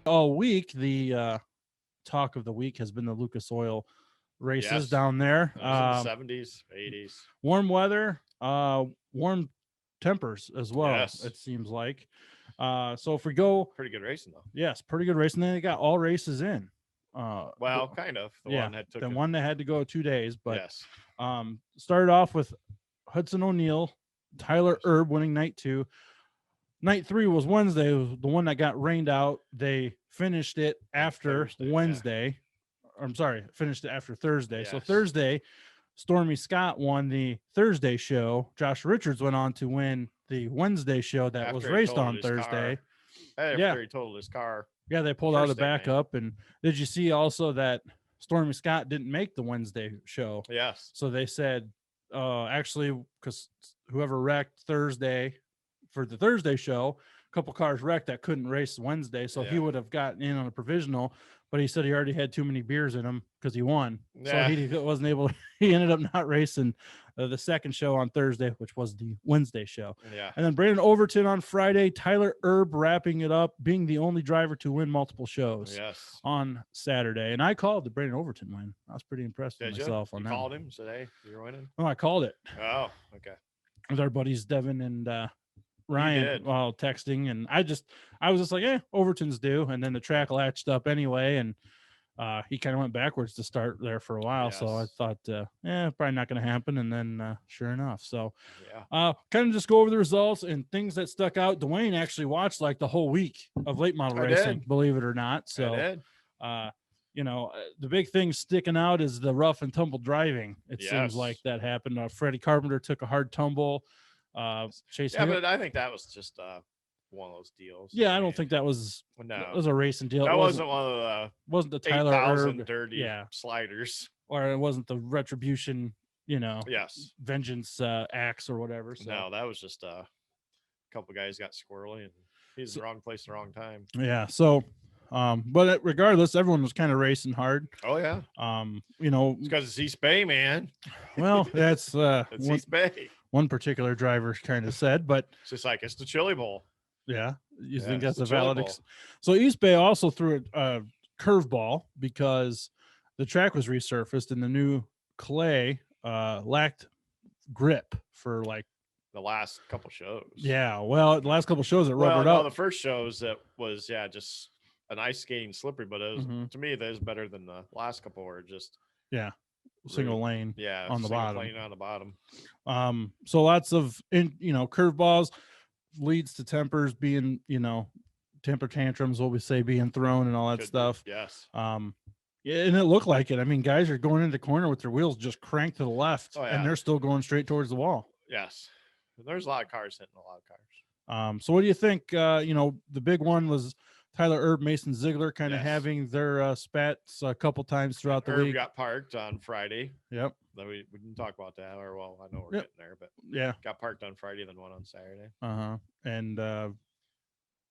all week, the talk of the week has been the Lucas Oil races Yes. down there. It was in the 70s, 80s. Warm weather, warm tempers as well, Yes. it seems like. So if we go, Pretty good racing, though. yes, pretty good racing. Then they got all races in. Well, kind of. The yeah, one that took the it. one that had to go 2 days, but Yes. started off with Hudson O'Neill, Tyler Erb winning night 2. Night 3 was Wednesday. It was the one that got rained out. They finished it after Thursday, yeah. Wednesday. I'm sorry, finished it after Thursday. So Yes. Thursday, Stormy Scott won the Thursday show. Josh Richards went on to win the Wednesday show that was After he raced totaled on his Thursday. car. After Yeah. he totaled his car. Yeah, they pulled out a First day, man. backup. And did you see also that Stormy Scott didn't make the Wednesday show? Yes. So they said, actually, because whoever wrecked Thursday for the Thursday show, a couple cars wrecked that couldn't race Wednesday. So he Yeah. would have gotten in on a provisional, but he said he already had too many beers in him because he won. Yeah. So he wasn't able to, he ended up not racing the second show on Thursday, which was the Wednesday show. Yeah. And then Brandon Overton on Friday, Tyler Erb wrapping it up, being the only driver to win multiple shows Yes. on Saturday. And I called the Brandon Overton win. I was pretty impressed with Did you? myself on You that. called him today? You're winning? Oh, I called it Oh, okay. with our buddies Devin and Ryan did. while texting, and I was just like, Overton's due, and then the track latched up anyway, and he kind of went backwards to start there for a while. So I Yes. thought, probably not going to happen, and then sure enough. So Yeah. kind of just go over the results and things that stuck out. Duane actually watched like the whole week of late model I racing, did. believe it or not. I So did. the big thing sticking out is the rough and tumble driving. It seems Yes. like that happened. Freddie Carpenter took a hard tumble. Chase Yeah, Hill- but I think that was just one of those deals. Yeah, I don't think that was No. a racing deal. That It wasn't one of wasn't the the Tyler 8,000 Erb, dirty yeah, sliders. or it wasn't the retribution, Yes. vengeance axe or whatever. So No, that was just a couple guys got squirrely and he's in the wrong place, the wrong time. yeah. So, but regardless, everyone was kind of racing hard. Oh yeah, It's because it's East Bay, man. well, that's It's East Bay. one particular driver kind of said, but It's just like it's the Chili Bowl. yeah, you Yeah, think it's that's a the Chili valid? Bowl. So East Bay also threw a curveball because the track was resurfaced and the new clay lacked grip for like The last couple shows. yeah. Well, the last couple shows it rubbered no, up. the first shows that was just an ice skating slippery, but it was to me that is better than the last couple were just single lane. yeah on the single bottom. lane on the bottom. So lots of curveballs leads to tempers being temper tantrums, what we say, being thrown and all that Could be. stuff. Yes. Yeah, and it looked like it. I mean, guys are going into the corner with their wheels just cranked to the left, Oh, yeah. and they're still going straight towards the wall. Yes. There's a lot of cars hitting a lot of cars. So what do you think? The big one was Tyler Erb, Mason Ziegler kind of Yes. having their spats a couple times throughout the Herb week. got parked on Friday. Yep. Then we didn't talk about that, or well, I know we're Yep. getting there, but Yeah. got parked on Friday, then one on Saturday. And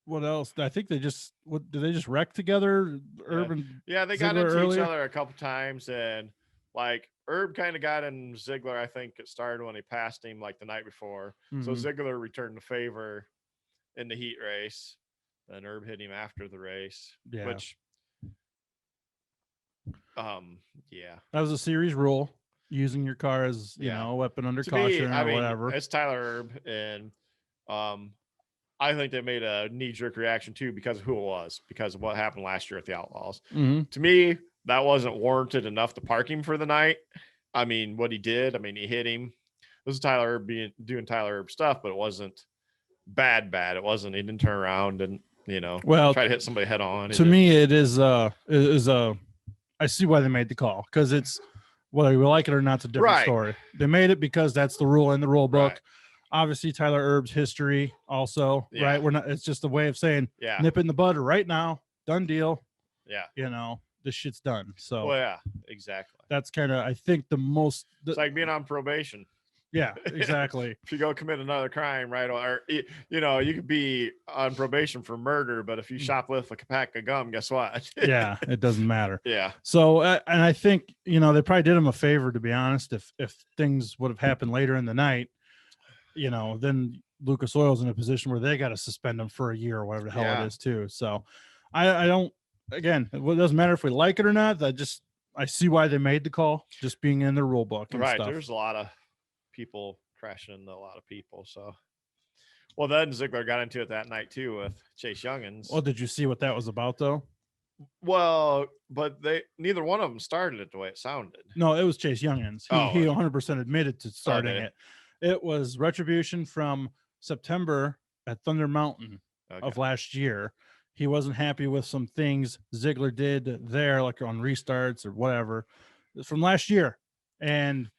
what else? I think they just did they just wreck together? Erb and Yeah, they got Ziegler into earlier? each other a couple times, and like Herb kind of got in Ziegler. I think it started when he passed him like the night before. So Mhm. Ziegler returned the favor in the heat race, and Herb hit him after the race. Yeah. Which, yeah, that was a series rule, using your car as a weapon under to caution me, or I mean, whatever. it's Tyler Herb, and I think they made a knee-jerk reaction too because of who it was, because of what happened last year at the Outlaws. Mhm. To me, that wasn't warranted enough to park him for the night. I mean, what he did, he hit him. This is Tyler Herb doing Tyler Herb stuff, but it wasn't bad. It wasn't. He didn't turn around and try to hit somebody head on. To me, it is I see why they made the call, because it's whether we like it or not, it's a different Right. story. They made it because that's the rule in the rule book. Right. Obviously, Tyler Erb's history also, Yeah. right? We're not. It's just a way of saying Yeah, nip it in the bud right now, done deal. yeah. This shit's done. So Well, yeah, exactly. that's kind of, I think, the most. It's like being on probation. Yeah, exactly. If you go commit another crime, right, or you could be on probation for murder, but if you shoplift a pack of gum, guess what? Yeah, it doesn't matter. Yeah. So, and I think they probably did him a favor, to be honest. If things would have happened later in the night, then Lucas Oil's in a position where they got to suspend him for a year or whatever the hell Yeah. it is too. So, I don't. Again, it doesn't matter if we like it or not. I see why they made the call, just being in the rule book and Right. stuff. There's a lot of people crashing into a lot of people. So, well, then Ziggler got into it that night too with Chase Youngins. Well, did you see what that was about though? Well, but neither one of them started it the way it sounded. No, it was Chase Youngins. He 100% admitted to starting it. It was retribution from September at Thunder Mountain of last year. He wasn't happy with some things Ziggler did there, like on restarts or whatever. It's from last year. And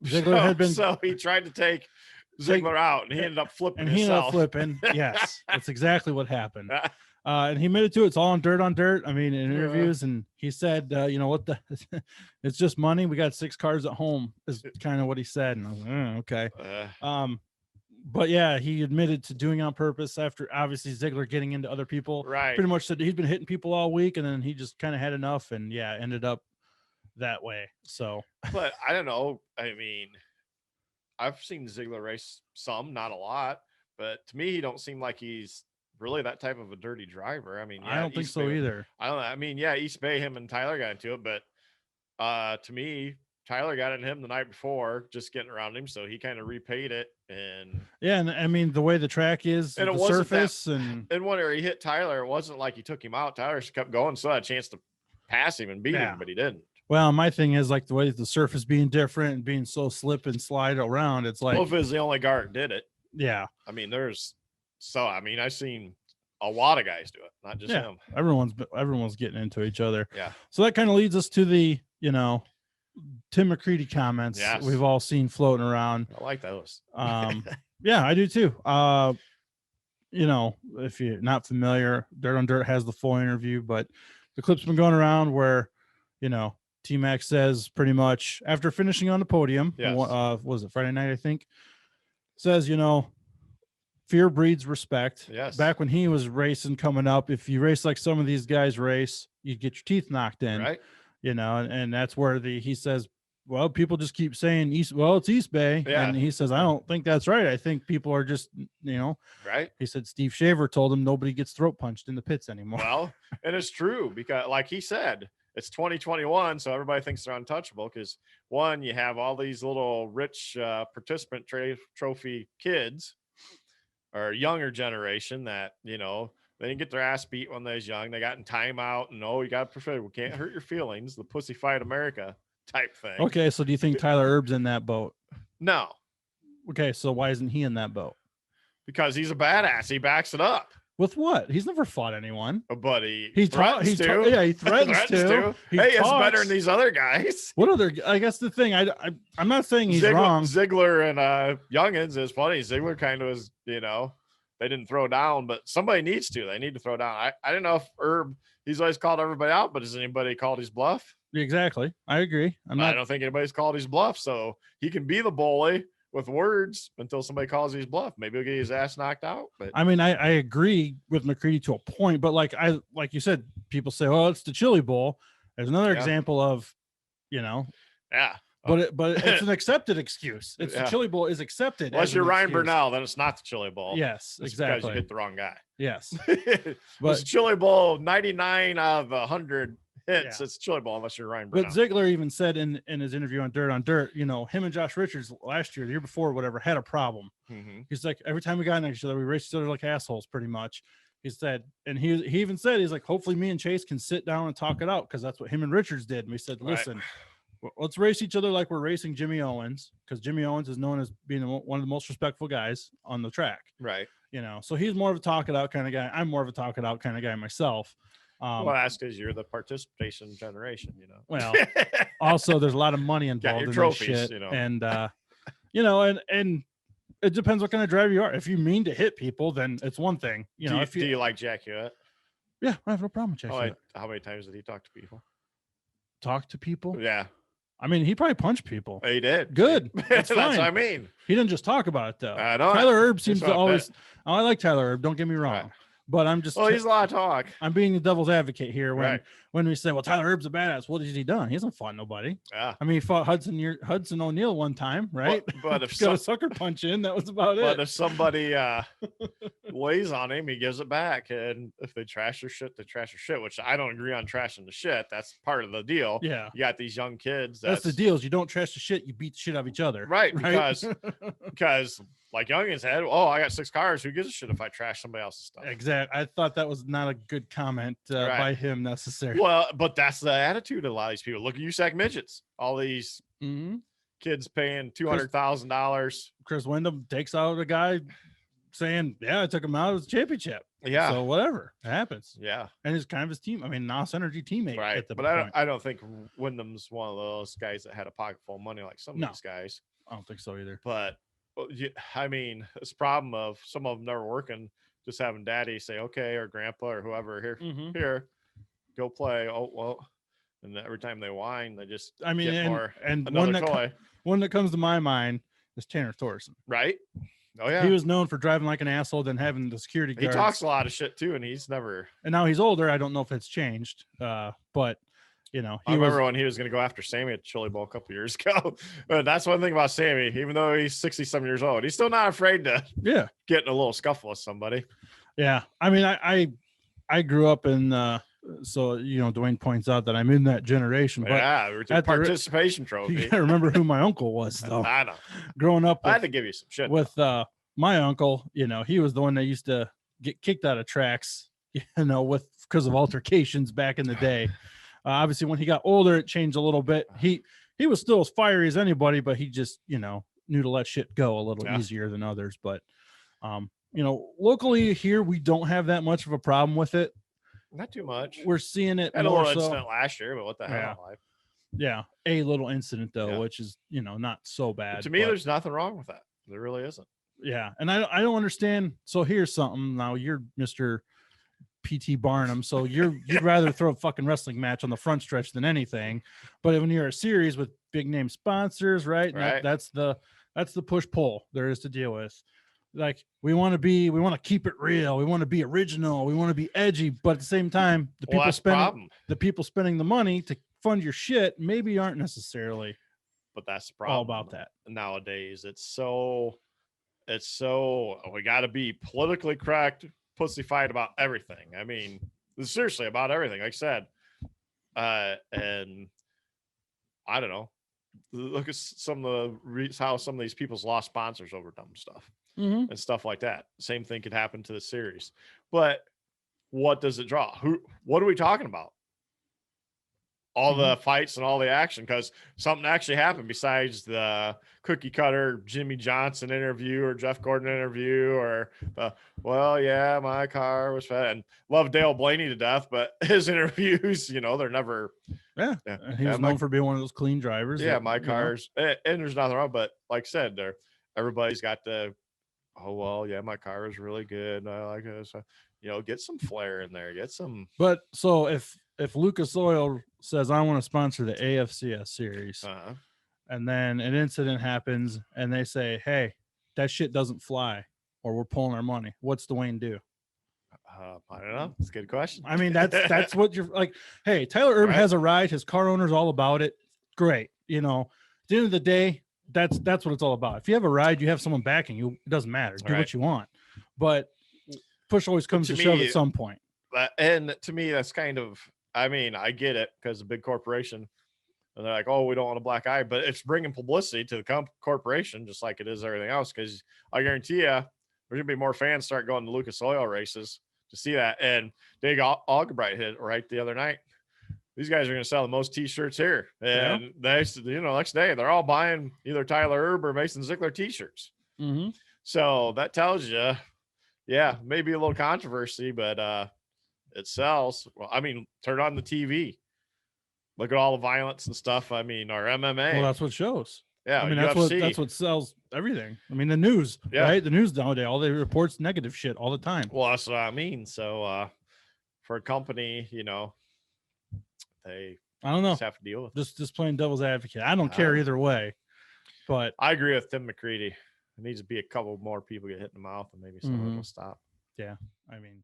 Ziggler had been. So he tried to take Ziggler out and he ended up flipping himself. Yes, that's exactly what happened. And he admitted to it. It's all on dirt. I mean, in interviews, and he said, you know what, it's just money. We got 6 cars at home is kind of what he said. And I was like, okay. But yeah, he admitted to doing it on purpose after obviously Ziggler getting into other people. Right. Pretty much said he's been hitting people all week, and then he just kind of had enough, and ended up that way. So, but I don't know. I mean, I've seen Ziggler race some, not a lot, but to me, he don't seem like he's really that type of a dirty driver. I mean, I don't think so either. I don't know. I mean, East Bay, him and Tyler got into it, but to me, Tyler got in him the night before, just getting around him, so he kind of repaid it. And and I mean, the way the track is, and the surface, and when he hit Tyler, it wasn't like he took him out. Tyler just kept going, so had a chance to pass him and beat him, but he didn't. Well, my thing is like the way the surface being different and being so slip and slide around. It's like Wolf is the only guy that did it. Yeah, I mean, I've seen a lot of guys do it, not just him. Everyone's getting into each other. Yeah. So that kind of leads us to the Tim McCready comments we've all seen floating around. I like those. Yeah, I do too. If you're not familiar, Dirt on Dirt has the full interview, but the clip's been going around where, T-Mac says pretty much after finishing on the podium, was it Friday night, I think, says, fear breeds respect. Yes. Back when he was racing coming up, if you race like some of these guys race, you'd get your teeth knocked in. Right. And that's where he says, well, people just keep saying it's East Bay. Yeah. And he says, I don't think that's right. I think people are just, right. He said Steve Shaver told him nobody gets throat punched in the pits anymore. Well, and it's true because like he said, it's 2021. So everybody thinks they're untouchable because one, you have all these little rich participant trophy kids or younger generation that, they didn't get their ass beat when they was young. They got in timeout and you got to prefer. We can't hurt your feelings. The pussy fight America type thing. Okay, so do you think Tyler Erb's in that boat? No. Okay, so why isn't he in that boat? Because he's a badass. He backs it up. With what? He's never fought anyone. But he threatens to. Yeah, he threatens to. It's better than these other guys. What other? I guess the thing I'm not saying he's wrong. Ziggler and Youngins is funny. Ziggler kind of was, they didn't throw down, but somebody needs to. They need to throw down. I don't know if Herb, he's always called everybody out, but has anybody called his bluff? Exactly. I agree. I don't think anybody's called his bluff. So he can be the bully with words until somebody calls his bluff. Maybe he'll get his ass knocked out. But I mean, I agree with McCready to a point, but like you said, people say, "Oh, it's the Chili Bowl." There's another example of, yeah, but it's an accepted excuse. It's the Chili Bowl is accepted. Unless you're Ryan Burnell, then it's not the Chili Bowl. Yes, it's exactly. Because you hit the wrong guy. Yes, but it's Chili Bowl 99 out of 100 hits. It's Chili Bowl unless you're Ryan Burnell. But Ziggler even said in his interview on Dirt, him and Josh Richards last year, the year before, whatever, had a problem. Mm-hmm. He's like, every time we got next to each other, we raced each other like assholes, pretty much. He said, and he even said, he's like, hopefully me and Chase can sit down and talk it out because that's what him and Richards did. And we said, listen, let's race each other like we're racing Jimmy Owens, because Jimmy Owens is known as being one of the most respectful guys on the track. Right. So he's more of a talk it out kind of guy. I'm more of a talk it out kind of guy myself. Well, that's because you're the participation generation, Well, also there's a lot of money involved in trophies, this shit, and and it depends what kind of driver you are. If you mean to hit people, then it's one thing. Do you like Jack Hewitt? Yeah, I have no problem with Jack Hewitt. How many times did he talk to people? Talk to people? Yeah. I mean, he probably punched people. He did. Good. That's fine. What I mean. He didn't just talk about it though. I know. Tyler Erb seems to always. I like Tyler Erb. Don't get me wrong. Right. But I'm just. Well, he's a lot of talk. I'm being the devil's advocate here when we say, well, Tyler Erb's a badass. What has he done? He hasn't fought nobody. Yeah. I mean, he fought Hudson O'Neal one time, right? But if got a sucker punch in, that was about it. But if somebody lays on him, he gives it back. And if they trash their shit, they trash their shit, which I don't agree on trashing the shit. That's part of the deal. Yeah. You got these young kids. That's the deal is you don't trash the shit, you beat the shit out of each other. Right. Because like youngins had, I got 6 cars. Who gives a shit if I trash somebody else's stuff? Exactly. I thought that was not a good comment by him necessarily. Well, but that's the attitude of a lot of these people. Look at USAC midgets. All these kids paying $200,000. Chris Wyndham takes out a guy saying, "Yeah, I took him out of the championship." Yeah. So whatever, it happens. Yeah. And it's kind of his team. I mean, NOS Energy teammate. Right. But I don't think Wyndham's one of those guys that had a pocket full of money like some of these guys. I don't think so either. But I mean, it's a problem of some of them never working, just having daddy say, okay, or grandpa or whoever here, go play. Oh, well. And every time they whine, they just get more. And another toy. One that comes to my mind is Tanner Thorson. Right. Oh yeah. He was known for driving like an asshole, then having the security guards. He talks a lot of shit too, and he's never. And now he's older. I don't know if it's changed. But you know, I remember when he was going to go after Sammy at Chili Bowl a couple years ago. But that's one thing about Sammy. Even though he's 60-some years old, he's still not afraid to get in a little scuffle with somebody. Yeah, I mean, I grew up in. So you know, Duane points out that I'm in that generation. But it's a participation trophy. You gotta remember who my uncle was, though. I know. Growing up, I had to give you some shit with my uncle. You know, he was the one that used to get kicked out of tracks. You know, because of altercations back in the day. Obviously, when he got older, it changed a little bit. He was still as fiery as anybody, but he just knew to let shit go a little easier than others. But locally here, we don't have that much of a problem with it. Not too much. We're seeing it. Had a little incident last year, but what the hell? Yeah, a little incident though, which is not so bad. But to me, there's nothing wrong with that. There really isn't. Yeah, and I don't understand. So here's something. Now you're Mr. P.T. Barnum, so you'd rather throw a fucking wrestling match on the front stretch than anything. But when you're a series with big name sponsors, right? That's the push pull there is to deal with. Like we want to keep it real. We want to be original. We want to be edgy, but at the same time, the people spending the money to fund your shit maybe aren't necessarily. But that's the problem. All about that nowadays. It's so we got to be politically correct, pussyfied about everything. I mean, seriously about everything. Like I said, and I don't know. Look at how some of these people's lost sponsors over dumb stuff. And stuff like that. Same thing could happen to the series. But what does it draw? What are we talking about? All the fights and all the action, because something actually happened besides the cookie cutter Jimmy Johnson interview or Jeff Gordon interview or my car was fat, and love Dale Blaney to death, but his interviews, they're never. Yeah. He was known for being one of those clean drivers. Yeah, my cars, and there's nothing wrong, but like I said, everybody's got the. My car is really good. I like it. So, get some flair in there. Get some. But so if Lucas Oil says I want to sponsor the AFCS series, and then an incident happens, and they say, "Hey, that shit doesn't fly," or we're pulling our money, what's Duane do? I don't know. It's a good question. I mean, that's what you're like. Hey, Tyler Urban has a ride. His car owner's all about it. Great. At the end of the day. That's what it's all about. If you have a ride, you have someone backing you. It doesn't matter. Do what you want. But push always comes to shove at some point. And to me, that's kind of. I mean, I get it because a big corporation, and they're like, "Oh, we don't want a black eye," but it's bringing publicity to the corporation, just like it is everything else. Because I guarantee you, there's gonna be more fans start going to Lucas Oil races to see that. And Dave Algebright hit it right the other night. These guys are going to sell the most T-shirts here, and next day they're all buying either Tyler Erb or Mason Ziegler T-shirts. So that tells you, maybe a little controversy, but it sells. Well, I mean, turn on the TV, look at all the violence and stuff. I mean, our MMA. Well, that's what shows. Yeah, I mean, that's what sells everything. I mean, the news, right? The news nowadays, all they reports negative shit all the time. Well, that's what I mean. So for a company, I don't know. Just have to deal with just playing devil's advocate. I don't care either way, but I agree with Tim McCready. There needs to be a couple more people get hit in the mouth, and maybe someone will stop. Yeah, I mean,